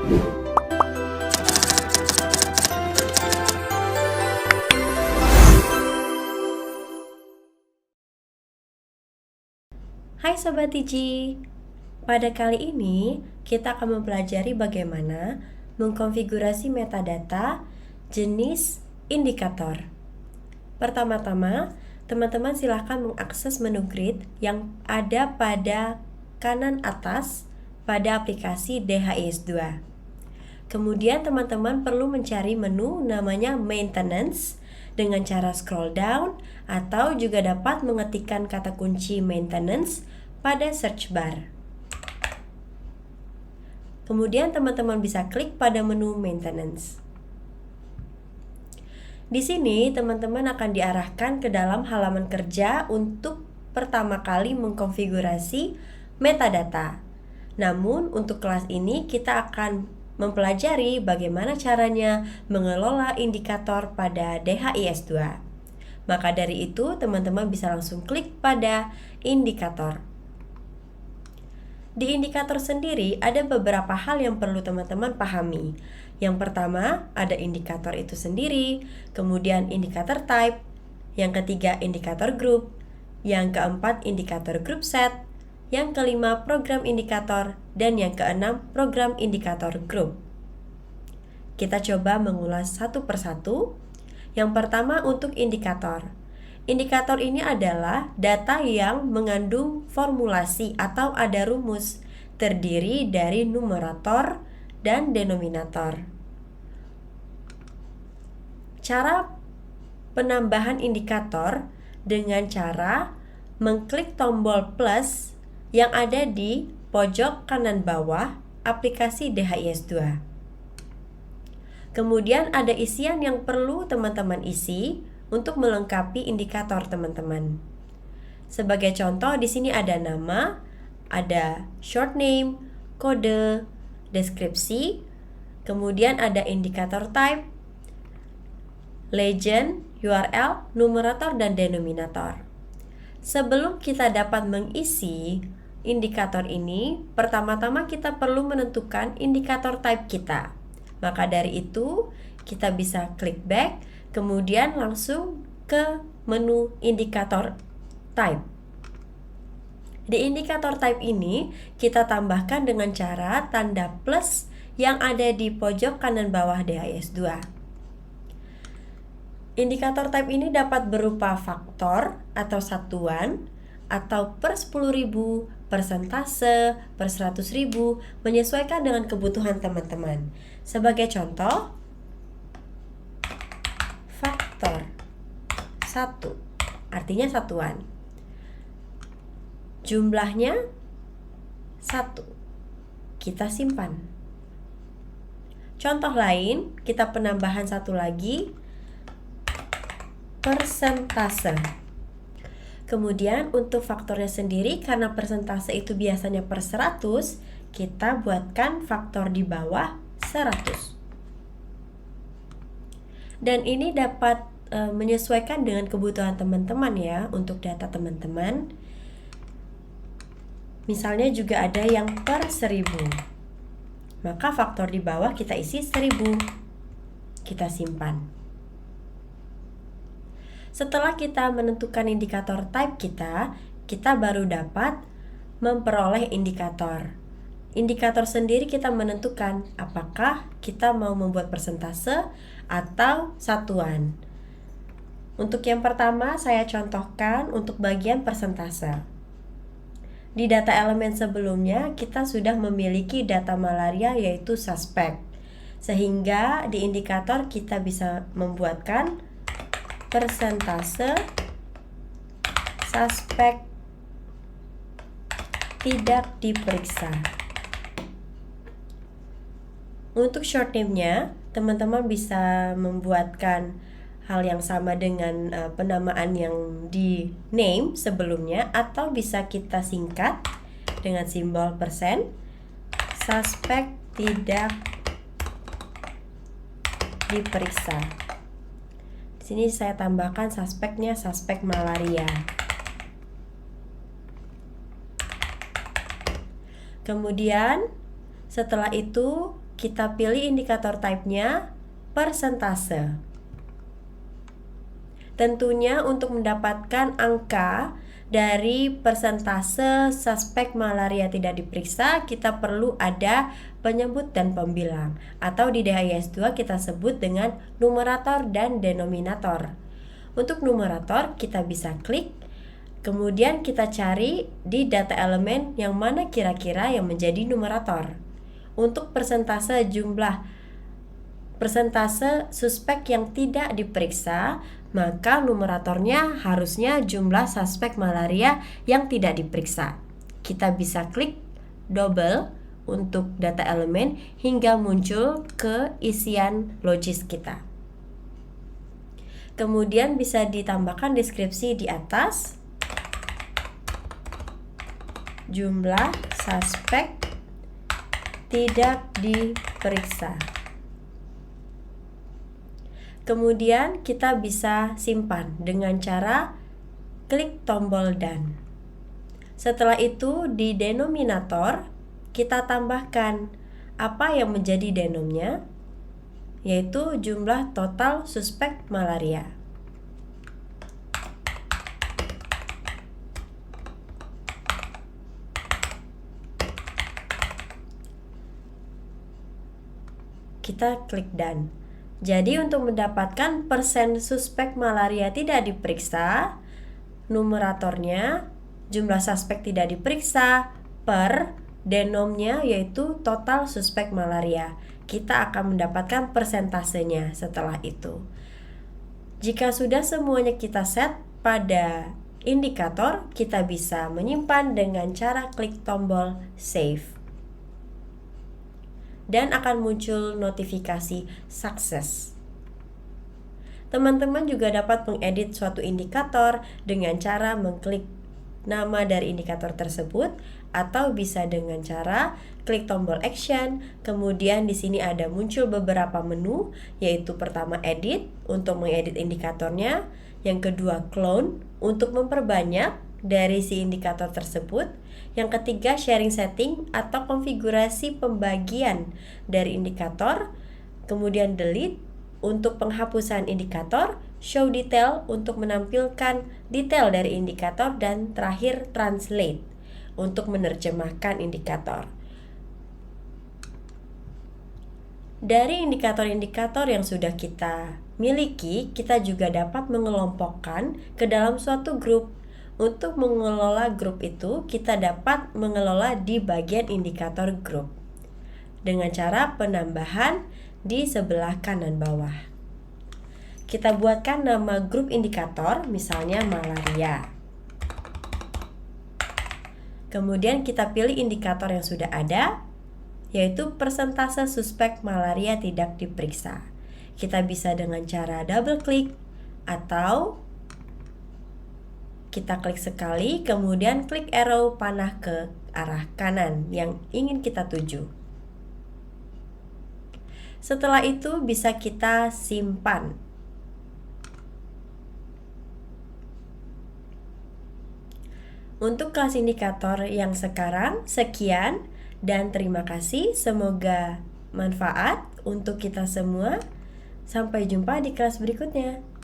Hai Sobat Tiji, pada kali ini kita akan mempelajari bagaimana mengkonfigurasi metadata jenis indikator. Pertama-tama, teman-teman silahkan mengakses menu grid yang ada pada kanan atas pada aplikasi DHIS2. Kemudian teman-teman perlu mencari menu namanya Maintenance dengan cara scroll down atau juga dapat mengetikkan kata kunci Maintenance pada search bar. Kemudian teman-teman bisa klik pada menu Maintenance. Di sini teman-teman akan diarahkan ke dalam halaman kerja untuk pertama kali mengkonfigurasi metadata. Namun untuk kelas ini kita akan mempelajari bagaimana caranya mengelola indikator pada DHIS2. Maka dari itu teman-teman bisa langsung klik pada indikator. Di indikator sendiri ada beberapa hal yang perlu teman-teman pahami. Yang pertama, ada indikator itu sendiri, kemudian indikator type, yang ketiga indikator group, yang keempat indikator group set, yang kelima program indikator, dan yang keenam program indikator group. Kita coba mengulas satu persatu. Yang pertama untuk indikator. Indikator ini adalah data yang mengandung formulasi atau ada rumus, terdiri dari numerator dan denominator. Cara penambahan indikator dengan cara mengklik tombol plus yang ada di pojok kanan bawah aplikasi DHIS2. Kemudian ada isian yang perlu teman-teman isi untuk melengkapi indikator teman-teman. Sebagai contoh di sini ada nama, ada short name, kode, deskripsi, kemudian ada indikator type, legend, URL, numerator, dan denominator. Sebelum kita dapat mengisi indikator ini, pertama-tama kita perlu menentukan indikator type kita. Maka dari itu, kita bisa klik back, kemudian langsung ke menu indikator type. Di indikator type ini, kita tambahkan dengan cara tanda plus yang ada di pojok kanan bawah DHIS2. Indikator type ini dapat berupa faktor atau satuan, atau per 10.000, persentase, per 100.000, menyesuaikan dengan kebutuhan teman-teman. Sebagai contoh, faktor 1 artinya satuan, jumlahnya 1, kita simpan. Contoh lain, kita penambahan satu lagi, persentase. Kemudian untuk faktornya sendiri, karena persentase itu biasanya per 100, kita buatkan faktor di bawah 100. Dan ini dapat menyesuaikan dengan kebutuhan teman-teman ya untuk data teman-teman. Misalnya juga ada yang per 1000. Maka faktor di bawah kita isi 1000. Kita simpan. Setelah kita menentukan indikator type kita baru dapat memperoleh indikator. Indikator sendiri kita menentukan apakah kita mau membuat persentase atau satuan. Untuk yang pertama saya contohkan untuk bagian persentase. Di data elemen sebelumnya kita sudah memiliki data malaria yaitu suspek. Sehingga di indikator kita bisa membuatkan persentase suspek tidak diperiksa. Untuk short name-nya, teman-teman bisa membuatkan hal yang sama dengan penamaan yang di name sebelumnya, atau bisa kita singkat dengan simbol persen. Suspek tidak diperiksa. Di sini saya tambahkan suspeknya suspek malaria. Kemudian setelah itu kita pilih indikator type-nya persentase. Tentunya untuk mendapatkan angka dari persentase suspek malaria tidak diperiksa, kita perlu ada penyebut dan pembilang, atau di DHIS 2 kita sebut dengan numerator dan denominator. Untuk numerator kita bisa klik, kemudian kita cari di data elemen yang mana kira-kira yang menjadi numerator. Untuk persentase suspek yang tidak diperiksa, maka numeratornya harusnya jumlah suspek malaria yang tidak diperiksa. Kita bisa klik double untuk data elemen hingga muncul ke isian logis kita. Kemudian bisa ditambahkan deskripsi di atas. Jumlah suspek tidak diperiksa. Kemudian kita bisa simpan dengan cara klik tombol done. Setelah itu di denominator kita tambahkan apa yang menjadi denomnya, yaitu jumlah total suspek malaria. Kita klik done. Jadi untuk mendapatkan persen suspek malaria tidak diperiksa, numeratornya jumlah suspek tidak diperiksa per denomnya yaitu total suspek malaria. Kita akan mendapatkan persentasenya setelah itu. Jika sudah semuanya kita set pada indikator, kita bisa menyimpan dengan cara klik tombol save. Dan akan muncul notifikasi sukses. Teman-teman juga dapat mengedit suatu indikator dengan cara mengklik nama dari indikator tersebut, atau bisa dengan cara klik tombol action. Kemudian di sini ada muncul beberapa menu, yaitu pertama edit untuk mengedit indikatornya, yang kedua clone untuk memperbanyak dari si indikator tersebut, yang ketiga sharing setting atau konfigurasi pembagian dari indikator, kemudian delete untuk penghapusan indikator, show detail untuk menampilkan detail dari indikator, dan terakhir translate untuk menerjemahkan indikator. Dari indikator-indikator yang sudah kita miliki, kita juga dapat mengelompokkan ke dalam suatu grup. Untuk mengelola grup itu, kita dapat mengelola di bagian indikator grup dengan cara penambahan di sebelah kanan bawah. Kita buatkan nama grup indikator, misalnya malaria. Kemudian kita pilih indikator yang sudah ada, yaitu persentase suspek malaria tidak diperiksa. Kita bisa dengan cara double klik atau kita klik sekali, kemudian klik arrow panah ke arah kanan yang ingin kita tuju. Setelah itu bisa kita simpan. Untuk kelas indikator yang sekarang, sekian dan terima kasih. Semoga manfaat untuk kita semua. Sampai jumpa di kelas berikutnya.